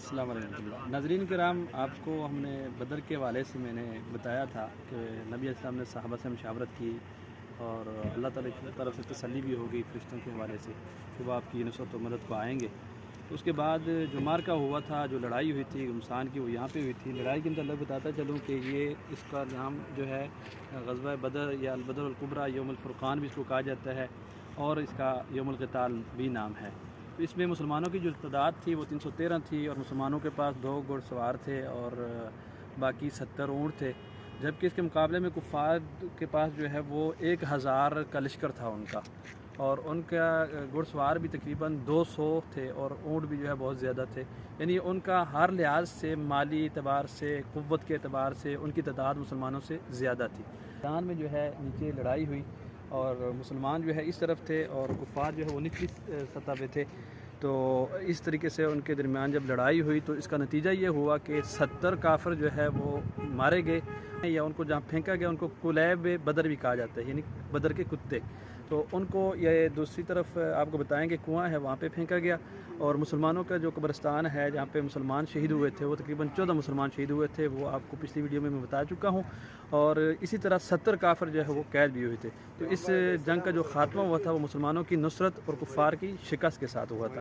अस्सलाम वालेकुम नाज़रीन किराम, आपको हमने बदर के हवाले से मैंने बताया था कि नबी अस्सलाम ने सहाबा से मशावरत की और अल्लाह ताला की तरफ से तसल्ली भी हो गई फरिश्तों के हवाले से कि वो आपकी नुसरत व मदद को आएंगे। तो उसके बाद जो मार्का हुआ था, जो लड़ाई हुई थी घमसान की, वो यहाँ पे हुई थी। लड़ाई के मतलब बताता चलूँ कि ये इसका नाम जो है ग़ज़वा बदर या अल बदर अल कुबरा यौम अल फ़ुरक़ान भी इसको कहा जाता है और इसका यौम अल क़िताल भी नाम है। तो इसमें मुसलमानों की जो तादाद थी वो 313 थी और मुसलमानों के पास 2 घुड़सवार थे और बाकी 70 ऊँट थे, जबकि इसके मुकाबले में कुफ़ार के पास जो है वो 1000 का लश्कर था उनका, और उनका घुड़सवार भी तकरीबन 200 थे और ऊँट भी जो है बहुत ज़्यादा थे। यानी उनका हर लिहाज से, माली एतबार से, क़ुव्वत के एतबार से उनकी तादाद मुसलमानों से ज़्यादा थी। मैदान में जो है नीचे लड़ाई हुई और मुसलमान जो है इस तरफ थे और कुफ़ार जो है वो निचली सतह पे थे। तो इस तरीके से उनके दरमियान जब लड़ाई हुई तो इसका नतीजा ये हुआ कि 70 काफिर जो है वो मारे गए, या उनको जहाँ फेंका गया उनको कुलैब बदर भी कहा जाता है, यानी बदर के कुत्ते। तो उनको ये दूसरी तरफ आपको बताएंगे कुआं है, वहाँ पे फेंका गया। और मुसलमानों का जो कब्रिस्तान है जहाँ पे मुसलमान शहीद हुए थे, वो तकरीबन 14 मुसलमान शहीद हुए थे, वो आपको पिछली वीडियो में मैं बता चुका हूँ। और इसी तरह 70 काफिर जो है वो कैद भी हुए थे। तो इस जंग का जो ख़ात्मा हुआ था वो मुसलमानों की नुसरत और कुफ़ार की शिकस्त के साथ हुआ था।